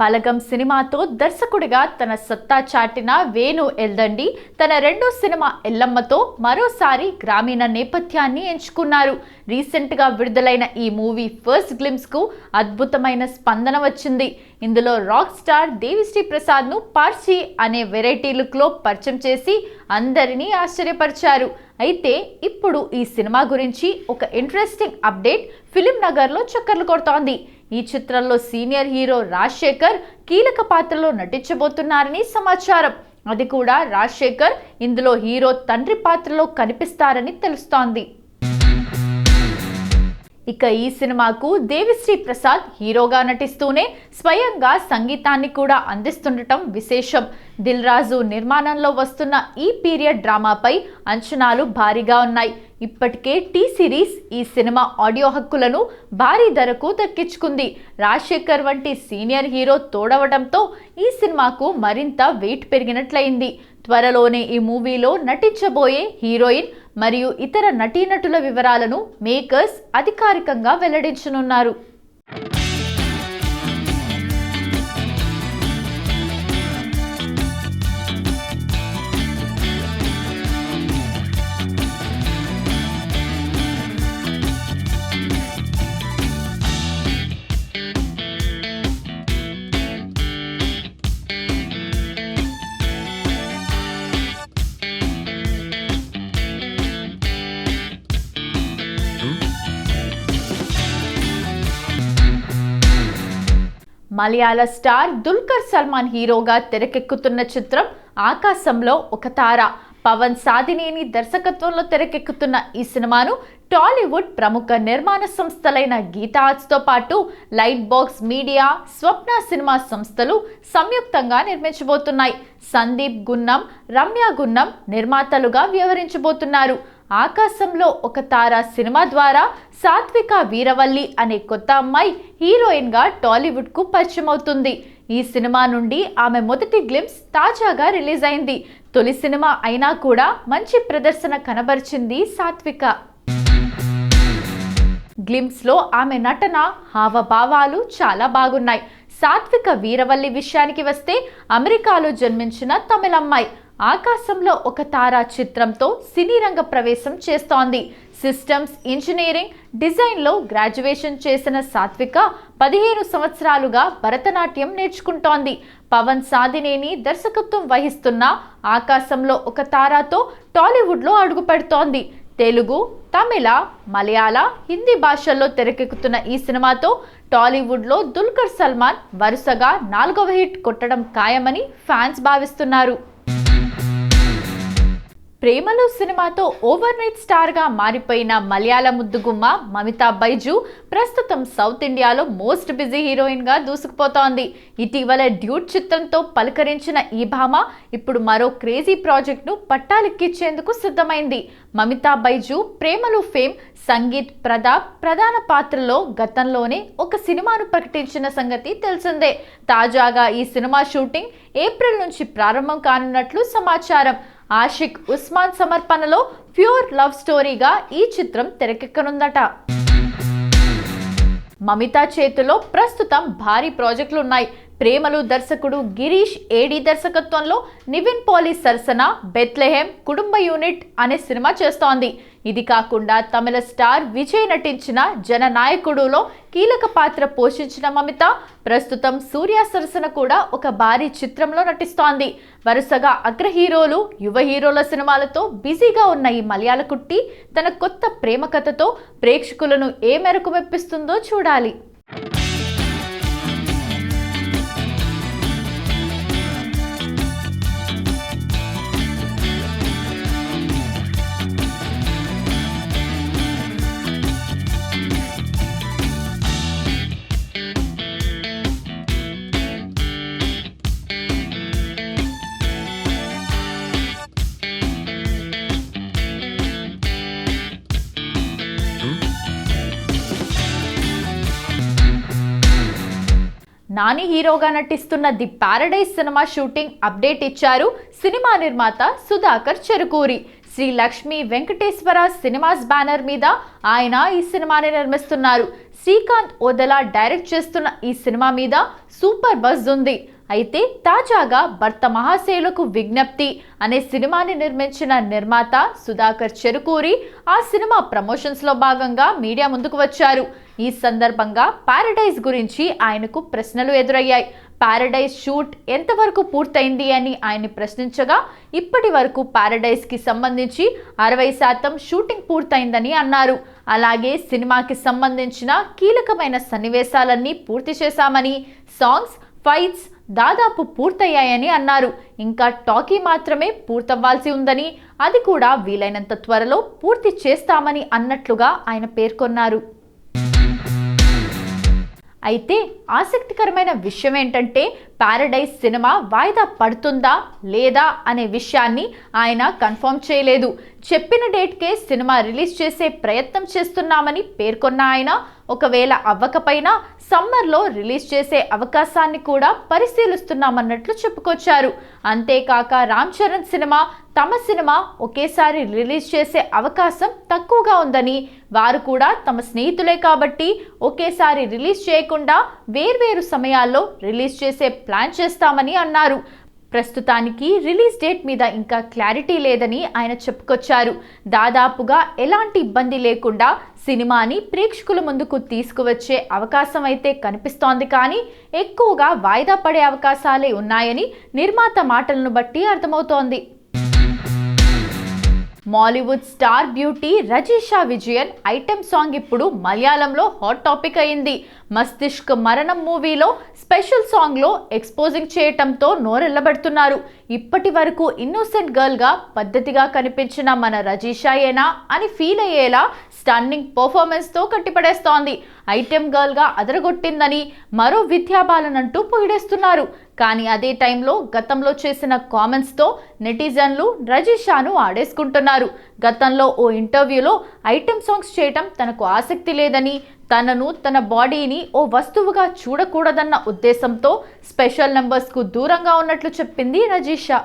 బలగం సినిమాతో దర్శకుడిగా తన సత్తా చాటిన వేణు ఎల్దండి తన రెండో సినిమా ఎల్లమ్మతో మరోసారి గ్రామీణ నేపథ్యాన్ని ఎంచుకున్నారు. రీసెంట్గా విడుదలైన ఈ మూవీ ఫస్ట్ గ్లిమ్స్ కు అద్భుతమైన స్పందన వచ్చింది. ఇందులో రాక్ స్టార్ దేవిశ్రీ ప్రసాద్ ను పార్చి అనే వెరైటీ లుక్ లో పరిచయం చేసి అందరినీ ఆశ్చర్యపరిచారు. అయితే ఇప్పుడు ఈ సినిమా గురించి ఒక ఇంట్రెస్టింగ్ అప్డేట్ ఫిలిం నగర్ లో చక్కర్లు కొడుతోంది. ఈ చిత్రంలో సీనియర్ హీరో రాజశేఖర్ కీలక పాత్రలో నటించబోతున్నారని సమాచారం. అది కూడా రాజశేఖర్ ఇందులో హీరో తండ్రి పాత్రలో కనిపిస్తారని తెలుస్తోంది. ఇక ఈ సినిమాకు దేవిశ్రీ ప్రసాద్ హీరోగా నటిస్తూనే స్వయంగా సంగీతాన్ని కూడా అందిస్తుండటం విశేషం. దిల్ రాజు నిర్మాణంలో వస్తున్న ఈ పీరియడ్ డ్రామాపై అంచనాలు భారీగా ఉన్నాయి. ఇప్పటికే టీ సిరీస్ ఈ సినిమా ఆడియో హక్కులను భారీ ధరకు దక్కించుకుంది. రాజశేఖర్ వంటి సీనియర్ హీరో తోడవడంతో ఈ సినిమాకు మరింత వెయిట్ పెరిగినట్లయింది. త్వరలోనే ఈ మూవీలో నటించబోయే హీరోయిన్ మరియు ఇతర నటీనటుల వివరాలను మేకర్స్ అధికారికంగా వెల్లడించనున్నారు. మలయాళ స్టార్ దుల్కర్ సల్మాన్ హీరోగా తెరకెక్కుతున్న చిత్రం ఆకాశంలో ఒక తార. పవన్ సాధినేని దర్శకత్వంలో తెరకెక్కుతున్న ఈ సినిమాను టాలీవుడ్ ప్రముఖ నిర్మాణ సంస్థలైన గీతా ఆర్ట్స్తో పాటు లైట్ బాక్స్ మీడియా, స్వప్న సినిమా సంస్థలు సంయుక్తంగా నిర్మించబోతున్నాయి. సందీప్ గున్నం, రమ్య గున్నం నిర్మాతలుగా వ్యవహరించబోతున్నారు. ఆకాశంలో ఒక తార సినిమా ద్వారా సాత్విక వీరవల్లి అనే కొత్త అమ్మాయి హీరోయిన్ గా టాలీవుడ్ కు పరిచయం అవుతుంది. ఈ సినిమా నుండి ఆమె మొదటి గ్లిమ్స్ తాజాగా రిలీజ్ అయింది. తొలి సినిమా అయినా కూడా మంచి ప్రదర్శన కనబరిచింది సాత్విక. గ్లిమ్స్ లో ఆమె నటన, హావభావాలు చాలా బాగున్నాయి. సాత్విక వీరవల్లి విషయానికి వస్తే అమెరికాలో జన్మించిన తమిళమ్మాయి. ఆకాశంలో ఒక తార చిత్రంతో సినీ రంగ ప్రవేశం చేస్తోంది. సిస్టమ్స్ ఇంజనీరింగ్ డిజైన్లో గ్రాడ్యుయేషన్ చేసిన సాత్విక 15 సంవత్సరాలుగా భరతనాట్యం నేర్చుకుంటోంది. పవన్ సాధినేని దర్శకత్వం వహిస్తున్న ఆకాశంలో ఒక తారతో టాలీవుడ్లో అడుగుపెడుతోంది. తెలుగు, తమిళ, మలయాళ, హిందీ భాషల్లో తెరకెక్కుతున్న ఈ సినిమాతో టాలీవుడ్లో దుల్కర్ సల్మాన్ వరుసగా 4వ హిట్ కొట్టడం ఖాయమని ఫ్యాన్స్ భావిస్తున్నారు. ప్రేమలు సినిమాతో ఓవర్ నైట్ స్టార్ గా మారిపోయిన మలయాళ ముద్దుగుమ్మ మమితా బైజు ప్రస్తుతం సౌత్ ఇండియాలో మోస్ట్ బిజీ హీరోయిన్ గా దూసుకుపోతోంది. ఇటీవల డ్యూట్ చిత్రంతో పలకరించిన ఈ భామ ఇప్పుడు మరో క్రేజీ ప్రాజెక్ట్ ను పట్టాలెక్కించేందుకు సిద్ధమైంది. మమితా బైజు ప్రేమలు ఫేమ్ సంగీత్ ప్రతాప్ ప్రధాన పాత్రలో గతంలోనే ఒక సినిమాను ప్రకటించిన సంగతి తెలిసిందే. తాజాగా ఈ సినిమా షూటింగ్ ఏప్రిల్ నుంచి ప్రారంభం కానున్నట్లు సమాచారం. ఆషిక్ ఉస్మాన్ సమర్పణలో ప్యూర్ లవ్ స్టోరీగా ఈ చిత్రం తెరకెక్కనుందట. మమితా చేతిలో ప్రస్తుతం భారీ ప్రాజెక్టులు ఉన్నాయి. ప్రేమలు దర్శకుడు గిరీష్ ఏడి దర్శకత్వంలో నివిన్ పోలి సరసన బెత్లెహెమ్ కుటుంబ యూనిట్ అనే సినిమా చేస్తోంది. ఇది కాకుండా తమిళ స్టార్ విజయ్ నటించిన జననాయకుడులో కీలక పాత్ర పోషించిన మమిత ప్రస్తుతం సూర్య సరసన కూడా ఒక భారీ చిత్రంలో నటిస్తోంది. వరుసగా అగ్ర హీరోలు, యువ హీరోల సినిమాలతో బిజీగా ఉన్న ఈ మలయాళ కుట్టి తన కొత్త ప్రేమ కథతో ప్రేక్షకులను ఏ మేరకు మెప్పిస్తుందో చూడాలి. నాని హీరోగా నటిస్తున్న the paradise cinema shooting update ఇచ్చారు సినిమా నిర్మాత సుధాకర్ చెరుకూరి. శ్రీ లక్ష్మీ వెంకటేశ్వర సినిమాస్ బ్యానర్ మీద ఆయన ఈ సినిమాని నిర్మిస్తున్నారు. శ్రీకాంత్ ఓదెలా డైరెక్ట్ చేస్తున్న ఈ సినిమా మీద సూపర్ బజ్ ఉంది. అయితే తాజాగా భర్త మహాశయులకు విజ్ఞప్తి అనే సినిమాని నిర్మించిన నిర్మాత సుధాకర్ చెరుకూరి ఆ సినిమా ప్రమోషన్స్ లో భాగంగా మీడియా ముందుకు వచ్చారు. ఈ సందర్భంగా పారడైజ్ గురించి ఆయనకు ప్రశ్నలు ఎదురయ్యాయి. పారడైజ్ షూట్ ఎంతవరకు పూర్తయింది అని ఆయన ప్రశ్నించగా, ఇప్పటి వరకు పారడైజ్ కి సంబంధించి 60% షూటింగ్ పూర్తయిందని అన్నారు. అలాగే సినిమాకి సంబంధించిన కీలకమైన సన్నివేశాలన్నీ పూర్తి చేశామని, సాంగ్స్, ఫైట్స్ దాదాపు పూర్తయ్యాయని అన్నారు. ఇంకా టాకీ మాత్రమే పూర్తవ్వాల్సి ఉందని, అది కూడా వీలైనంత త్వరలో పూర్తి చేస్తామని అన్నట్లుగా ఆయన పేర్కొన్నారు. అయితే ఆసక్తికరమైన విషయం ఏంటంటే, పారడైజ్ సినిమా వాయిదా పడుతుందా లేదా అనే విషయాన్ని ఆయన కన్ఫర్మ్ చేయలేదు. చెప్పిన డేట్కే సినిమా రిలీజ్ చేసే ప్రయత్నం చేస్తున్నామని పేర్కొన్న ఆయన, ఒకవేళ అవ్వకపోయినా సమ్మర్లో రిలీజ్ చేసే అవకాశాన్ని కూడా పరిశీలిస్తున్నామన్నట్లు చెప్పుకొచ్చారు. అంతేకాక రామ్ చరణ్ సినిమా, తమ సినిమా ఒకేసారి రిలీజ్ చేసే అవకాశం తక్కువగా ఉందని, వారు కూడా తమ స్నేహితులే కాబట్టి ఒకేసారి రిలీజ్ చేయకుండా వేర్వేరు సమయాల్లో రిలీజ్ చేసే ప్లాన్ చేస్తామని అన్నారు. ప్రస్తుతానికి రిలీజ్ డేట్ మీద ఇంకా క్లారిటీ లేదని ఆయన చెప్పుకొచ్చారు. దాదాపుగా ఎలాంటి ఇబ్బంది లేకుండా సినిమాని ప్రేక్షకుల ముందుకు తీసుకువచ్చే అవకాశం అయితే కనిపిస్తోంది, కానీ ఎక్కువగా వాయిదా పడే అవకాశాలే ఉన్నాయని నిర్మాత మాటలను బట్టి అర్థమవుతోంది. Mollywood star beauty Rajisha Vijayan item song ఇప్పుడు మలయాళంలో హాట్ టాపిక్ అయింది. మస్తిష్క్ మరణం మూవీలో స్పెషల్ సాంగ్లో ఎక్స్పోజింగ్ చేయటంతో నోరెళ్లబడుతున్నారు. ఇప్పటి వరకు ఇన్నోసెంట్ గర్ల్గా పద్ధతిగా కనిపించిన మన రజిషాయేనా అని ఫీల్ అయ్యేలా స్టన్నింగ్ పర్ఫార్మెన్స్తో కట్టిపడేస్తోంది. ఐటెం గర్ల్గా అదరగొట్టిందని మరో విద్యాబాలన్ అంటూ పొగిడేస్తున్నారు. కానీ అదే టైంలో గతంలో చేసిన కామెంట్స్తో నెటిజన్లు రజిషాను ఆడేసుకుంటున్నారు. గతంలో ఓ ఇంటర్వ్యూలో ఐటెం సాంగ్స్ చేయటం తనకు ఆసక్తి లేదని, తనను తన బాడీని ఓ వస్తువుగా చూడకూడదన్న ఉద్దేశంతో స్పెషల్ నెంబర్స్కు దూరంగా ఉన్నట్లు చెప్పింది రజిషా.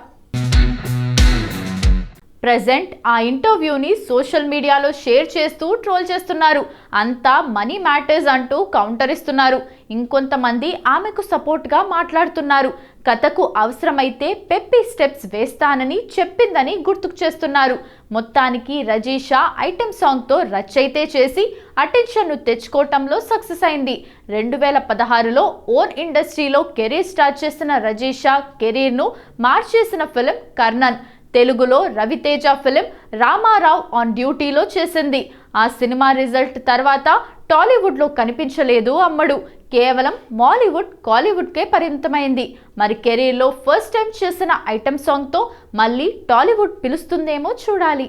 ప్రెజెంట్ ఆ ఇంటర్వ్యూని సోషల్ మీడియాలో షేర్ చేస్తూ ట్రోల్ చేస్తున్నారు. అంతా మనీ మ్యాటర్స్ అంటూ కౌంటర్ ఇస్తున్నారు. ఇంకొంతమంది ఆమెకు సపోర్ట్గా మాట్లాడుతున్నారు. కథకు అవసరమైతే పెప్పీ స్టెప్స్ వేస్తానని చెప్పిందని గుర్తుకు చేస్తున్నారు. మొత్తానికి రజిషా ఐటెం సాంగ్తో రచ్చయితే చేసి అటెన్షన్ను తెచ్చుకోవటంలో సక్సెస్ అయింది. 2016లో ఓన్ ఇండస్ట్రీలో కెరీర్ స్టార్ట్ చేసిన రజిషా కెరీర్ను మార్చేసిన ఫిలిం కర్ణన్. తెలుగులో రవితేజ ఫిలిం రామారావు ఆన్ డ్యూటీలో చేసింది. ఆ సినిమా రిజల్ట్ తర్వాత టాలీవుడ్లో కనిపించలేదు అమ్మడు. కేవలం మాలీవుడ్, కాలీవుడ్కే పరిమితమైంది. మరి కెరీర్లో ఫస్ట్ టైం చేసిన ఐటెం సాంగ్తో మళ్ళీ టాలీవుడ్ పిలుస్తుందేమో చూడాలి.